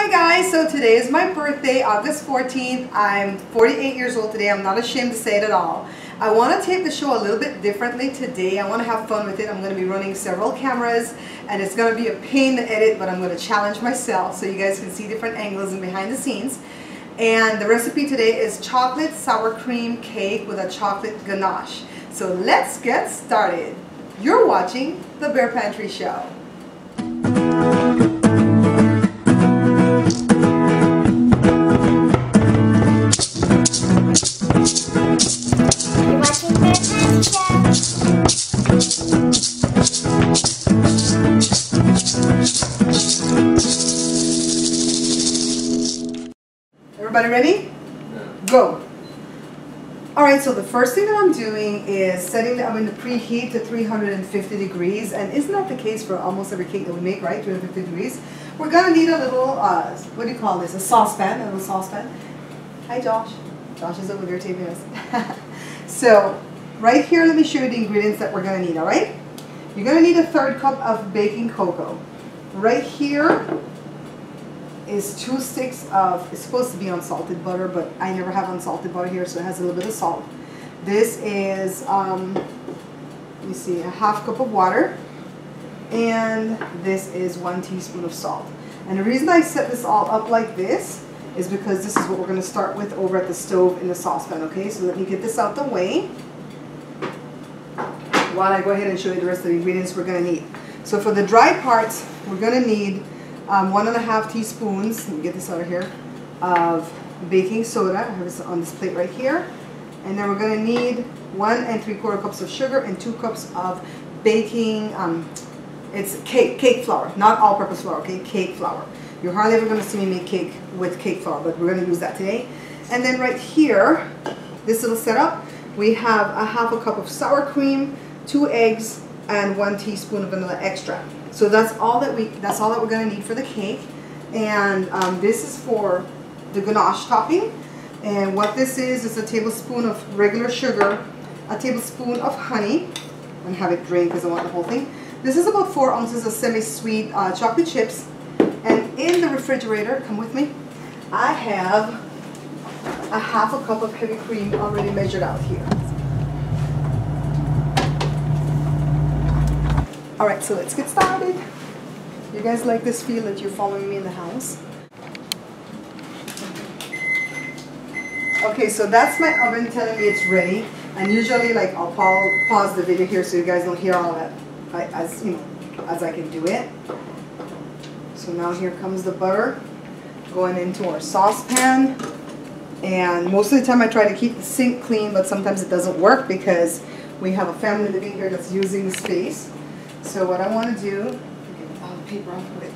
Hi guys, so today is my birthday, August 14th. I'm 48 years old today. I'm not ashamed to say it at all. I want to tape the show a little bit differently today. I want to have fun with it. I'm going to be running several cameras and it's going to be a pain to edit, but I'm going to challenge myself so you guys can see different angles and behind the scenes. And the recipe today is chocolate sour cream cake with a chocolate ganache. So let's get started. You're watching The Bear Pantry Show. Everybody ready? Go! Alright, so the first thing that I'm doing is setting the oven to preheat to 350 degrees. And isn't that the case for almost every cake that we make, right? 350 degrees. We're going to need a little, what do you call this? A saucepan, a little saucepan. Hi Josh. Josh is over there taping us. So, right here, let me show you the ingredients that we're going to need, alright? You're going to need a 1/3 cup of baking cocoa. Right here is 2 sticks of, it's supposed to be unsalted butter, but I never have unsalted butter here, so it has a little bit of salt. This is, let me see, a 1/2 cup of water, and this is 1 teaspoon of salt. And the reason I set this all up like this is because this is what we're going to start with over at the stove in the saucepan, okay? So let me get this out the way while I go ahead and show you the rest of the ingredients we're going to need. So for the dry parts, we're going to need 1.5 teaspoons, let me get this out of here, of baking soda. I have this on this plate right here. And then we're going to need 1 3/4 cups of sugar and 2 cups of baking, it's cake flour, not all-purpose flour, okay, cake flour. You're hardly ever going to see me make cake with cake flour, but we're going to use that today. And then right here, this little setup, we have a 1/2 cup of sour cream, 2 eggs, and 1 teaspoon of vanilla extract. So that's all that we're going to need for the cake. And this is for the ganache topping. And what this is a tablespoon of regular sugar, a tablespoon of honey, and have it drained because I want the whole thing. This is about 4 ounces of semi-sweet chocolate chips. And in the refrigerator, come with me, I have a 1/2 cup of heavy cream already measured out here. Alright, so let's get started. You guys like this feel that you're following me in the house? Okay, so that's my oven telling me it's ready. And usually, like, I'll pause the video here so you guys don't hear all that as you know, as I can do it. So now here comes the butter going into our saucepan. And most of the time I try to keep the sink clean, but sometimes it doesn't work because we have a family living here that's using the space. So what I want to do, get all the paper off of it,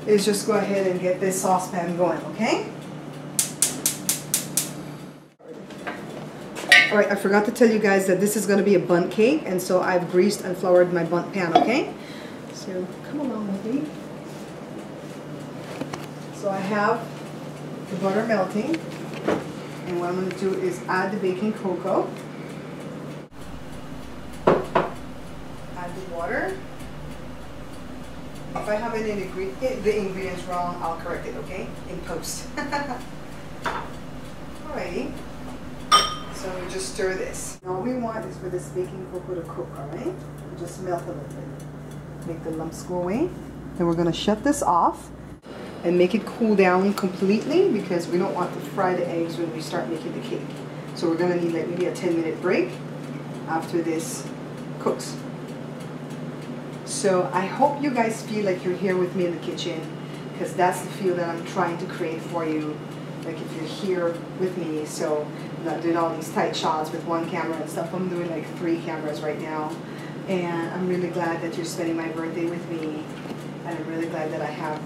is just go ahead and get this saucepan going, okay? Alright, I forgot to tell you guys that this is going to be a bundt cake, and so I've greased and floured my bundt pan, okay? So come along with me. So I have the butter melting, and what I'm going to do is add the baking cocoa. Water. If I have any the ingredients wrong, I'll correct it, okay? In post. Alrighty. So we just stir this. All we want is for this baking cocoa to cook, alright? Just melt a little bit. Make the lumps go away. Then we're going to shut this off and make it cool down completely because we don't want to fry the eggs when we start making the cake. So we're going to need like maybe a 10-minute break after this cooks. So I hope you guys feel like you're here with me in the kitchen, because that's the feel that I'm trying to create for you. Like if you're here with me, so I'm not doing all these tight shots with 1 camera and stuff. I'm doing like 3 cameras right now. And I'm really glad that you're spending my birthday with me. And I'm really glad that I have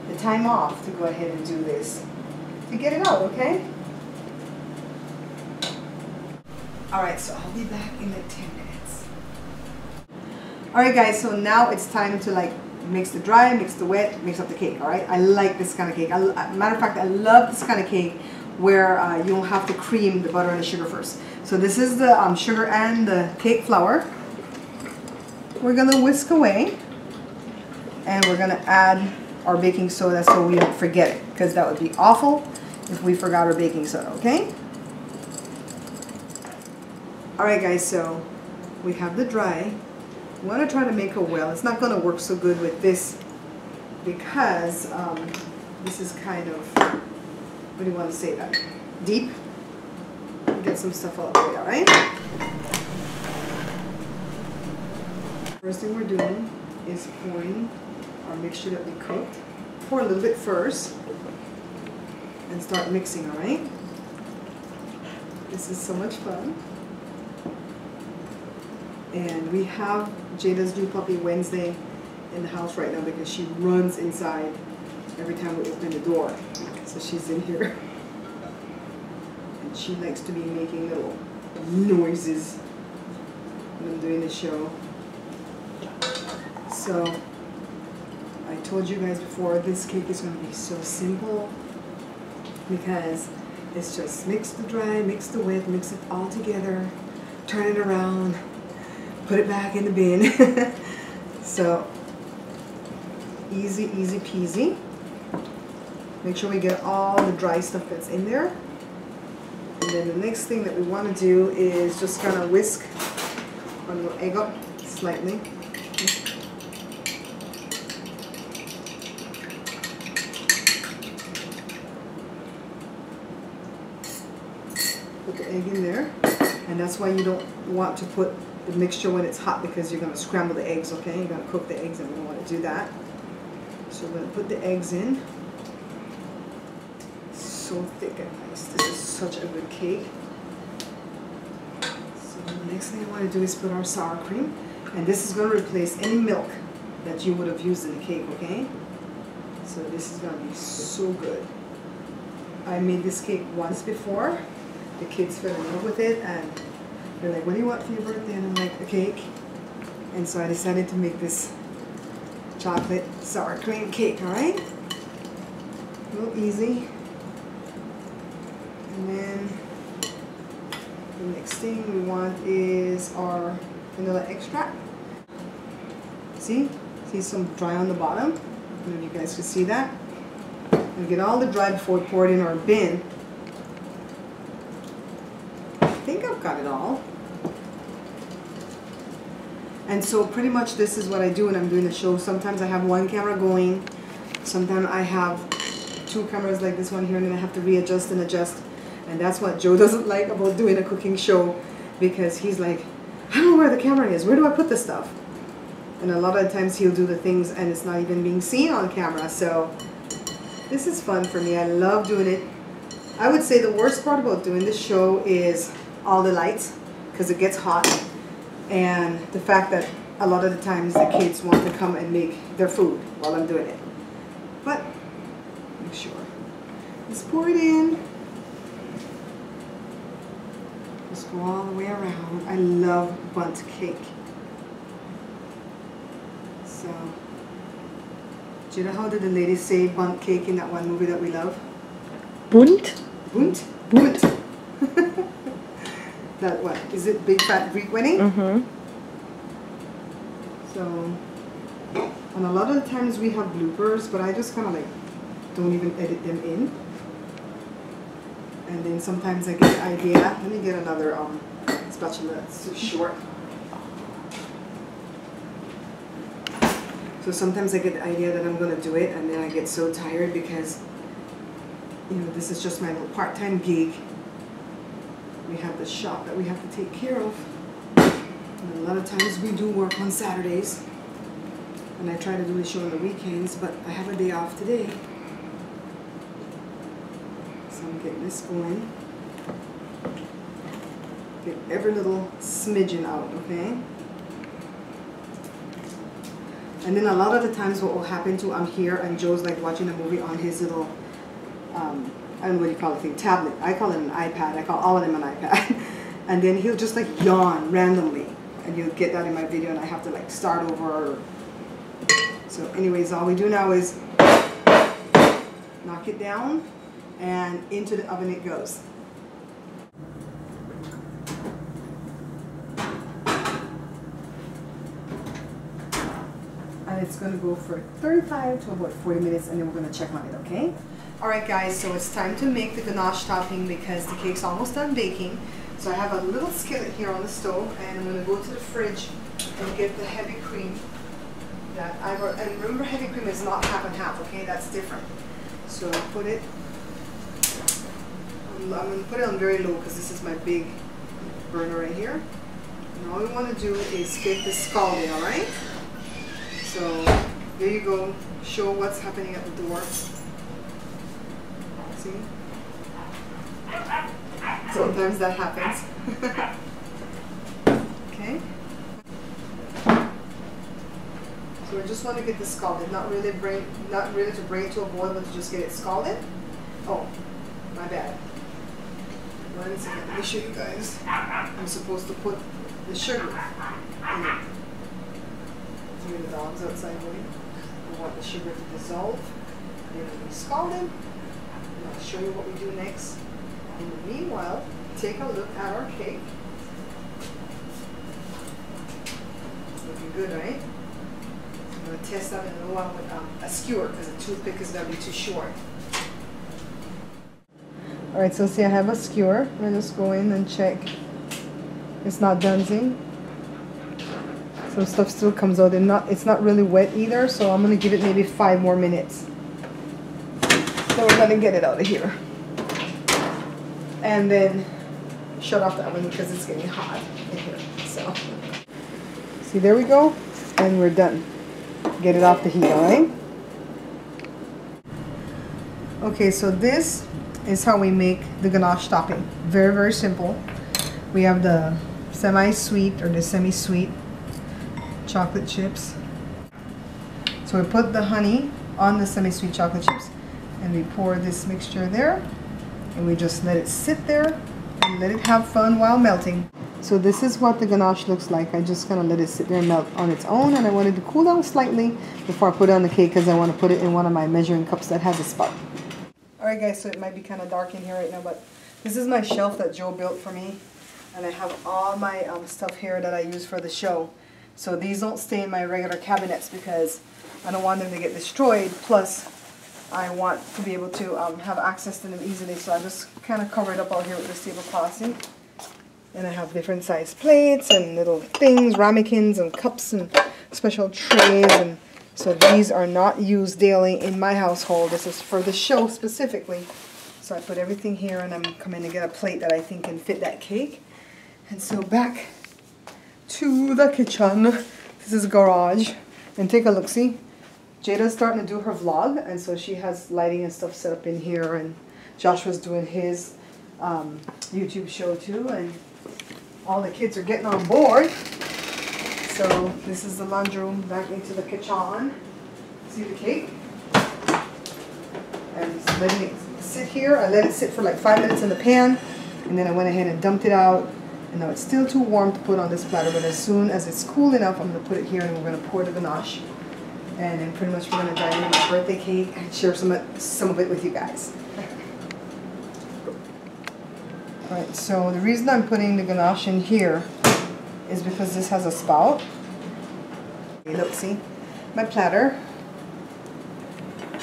the time off to go ahead and do this, to get it out, okay? Alright, so I'll be back in like 10 minutes. Alright guys, so now it's time to like mix the dry, mix the wet, mix up the cake, alright? I like this kind of cake. Matter of fact, I love this kind of cake where you don't have to cream the butter and the sugar first. So this is the sugar and the cake flour. We're going to whisk away. And we're going to add our baking soda so we don't forget it, because that would be awful if we forgot our baking soda, okay? Alright guys, so we have the dry. We want to try to make a well. It's not going to work so good with this because this is kind of, what do you want to say that? Deep. Get some stuff out of the way, alright? First thing we're doing is pouring our mixture that we cooked. Pour a little bit first and start mixing, alright? This is so much fun. And we have Jada's new puppy Wednesday in the house right now because she runs inside every time we open the door. So she's in here. And she likes to be making little noises when I'm doing the show. So I told you guys before, this cake is going to be so simple because it's just mix the dry, mix the wet, mix it all together, turn it around, put it back in the bin. So easy, easy peasy. Make sure we get all the dry stuff that's in there. And then the next thing that we want to do is just kind of whisk our little egg up slightly. Put the egg in there. And that's why you don't want to put the mixture when it's hot, because you're going to scramble the eggs, okay? You're going to cook the eggs and we don't want to do that. So we're going to put the eggs in. So thick and nice. This is such a good cake. So the next thing I want to do is put our sour cream. And this is going to replace any milk that you would have used in the cake, okay? So this is going to be so good. I made this cake once before. The kids fell in love with it and they're like, what do you want for your birthday? And I'm like, a cake. And so I decided to make this chocolate sour cream cake, alright? Real easy. And then the next thing we want is our vanilla extract. See? See some dry on the bottom? I don't know if you guys can see that. We get all the dry before we pour it in our bin. I think I've got it all. And so pretty much this is what I do when I'm doing the show. Sometimes I have one camera going. Sometimes I have two cameras like this one here, and then I have to readjust and adjust. And that's what Joe doesn't like about doing a cooking show, because he's like, I don't know where the camera is. Where do I put the stuff? And a lot of times he'll do the things and it's not even being seen on camera. So this is fun for me. I love doing it. I would say the worst part about doing this show is all the lights, because it gets hot. And the fact that a lot of the times the kids want to come and make their food while I'm doing it. But make sure. Just pour it in. Just go all the way around. I love bundt cake. So, do you know how did the lady say bundt cake in that one movie that we love? Bunt? Bunt? Bunt. That what? Is it Big Fat Greek Wedding? Mm-hmm. So, and a lot of the times we have bloopers, but I just kind of like don't even edit them in. And then sometimes I get the idea. Let me get another spatula. It's too short. So sometimes I get the idea that I'm going to do it, and then I get so tired because, you know, this is just my little part-time gig. We have the shop that we have to take care of. And a lot of times we do work on Saturdays. And I try to do the show on the weekends, but I have a day off today. So I'm getting this going. Get every little smidgen out, okay? And then a lot of the times what will happen too, I'm here and Joe's like watching a movie on his little, I don't know what you call the thing, tablet. I call it an iPad. I call all of them an iPad. And then he'll just like yawn randomly. And you'll get that in my video and I have to like start over. So anyways, all we do now is knock it down and into the oven it goes. I it's going to go for 35 to about 40 minutes, and then we're going to check on it, okay? Alright guys, so it's time to make the ganache topping because the cake's almost done baking. So I have a little skillet here on the stove, and I'm going to go to the fridge and get the heavy cream. And remember, heavy cream is not half and half, okay? That's different. So I put it, I'm going to put it on very low because this is my big burner right here. And all we want to do is get this scalding, alright? So there you go. Show what's happening at the door. See? Sometimes that happens. Okay. So we just want to get this scalded, not really to bring it to a boil, but to just get it scalded. Oh, my bad. 1 second, let me show you guys. I'm supposed to put the sugar in it. Maybe the dog's outside going. I want the sugar to dissolve, and it'll be scalded. And I'll show you what we do next. In the meanwhile, take a look at our cake. Looking good, right? I'm going to test that in a little while with a skewer because a toothpick is going to be too short. Alright, so see, I have a skewer. I'm going to just go in and check. It's not dunsing. Some stuff still comes out. It's not really wet either, so I'm going to give it maybe 5 more minutes. Then we're going to get it out of here. And then shut off the oven because it's getting hot in here. So, see, there we go. And we're done. Get it off the heat, alright? Okay, so this is how we make the ganache topping. Very, very simple. We have the semi-sweet or the semi-sweet chocolate chips. So we put the honey on the semi-sweet chocolate chips and we pour this mixture there and we just let it sit there and let it have fun while melting. So this is what the ganache looks like. I just kind of let it sit there and melt on its own, and I wanted to cool down slightly before I put it on the cake because I want to put it in one of my measuring cups that has a spout. Alright guys, so it might be kind of dark in here right now, but this is my shelf that Joe built for me, and I have all my stuff here that I use for the show. So these don't stay in my regular cabinets because I don't want them to get destroyed, plus I want to be able to have access to them easily, so I just kind of cover it up out here with this tablecloth. See? And I have different size plates and little things, ramekins and cups and special trays, and so these are not used daily in my household. This is for the show specifically. So I put everything here, and I'm coming to get a plate that I think can fit that cake. And so back to the kitchen. This is garage. And take a look, see? Jada's starting to do her vlog, and so she has lighting and stuff set up in here, and Joshua's doing his YouTube show too, and all the kids are getting on board. So this is the laundry room back into the kitchen. See the cake? And just letting it sit here. I let it sit for like 5 minutes in the pan, and then I went ahead and dumped it out. And now it's still too warm to put on this platter, but as soon as it's cool enough, I'm going to put it here and we're going to pour the ganache. And then pretty much we're going to dive into this birthday cake and share some of it with you guys. Alright, so the reason I'm putting the ganache in here is because this has a spout. Okay, look, see? My platter.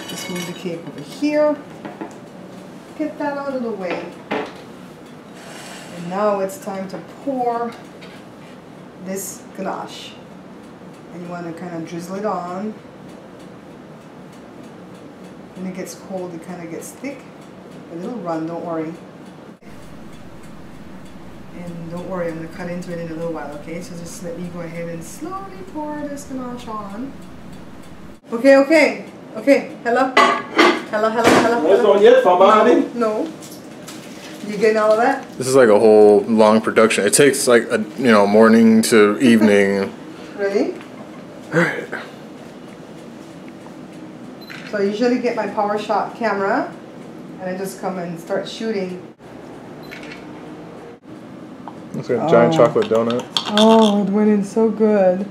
Just move the cake over here. Get that out of the way. And now it's time to pour this ganache. And you want to kind of drizzle it on. When it gets cold, it kind of gets thick. But it'll run, don't worry. And don't worry, I'm going to cut into it in a little while, okay? So just let me go ahead and slowly pour this ganache on. Okay, okay. Okay, hello? Hello, hello, hello. That's not yet, Famani. No. You getting all of that? This is like a whole long production. It takes like a morning to evening. Ready? Alright. So I usually get my PowerShot camera and I just come and start shooting. It's like a giant chocolate donut. Oh, it went in so good.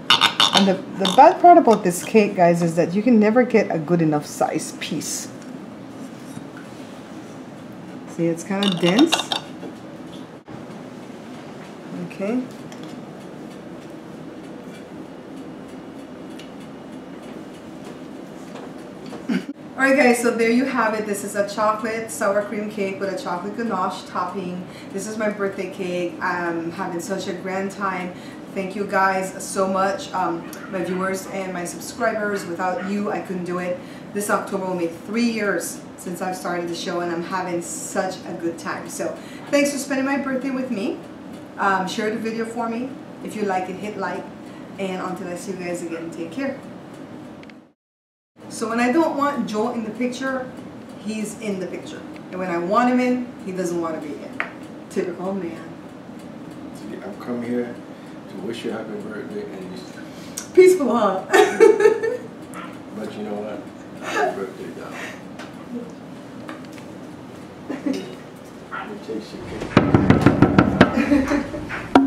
And the bad part about this cake, guys, is that you can never get a good enough size piece. See, it's kind of dense. Okay. Alright guys, so there you have it. This is a chocolate sour cream cake with a chocolate ganache topping. This is my birthday cake. I'm having such a grand time. Thank you guys so much, my viewers and my subscribers. Without you, I couldn't do it. This October will make 3 years since I've started the show, and I'm having such a good time. So thanks for spending my birthday with me. Share the video for me. If you like it, hit like. And until I see you guys again, take care. So when I don't want Joe in the picture, he's in the picture. And when I want him in, he doesn't want to be in. Typical man. See, I've come here to wish you a happy birthday and you... Peaceful, huh? But you know what? Happy birthday, dog. Let me taste your cake.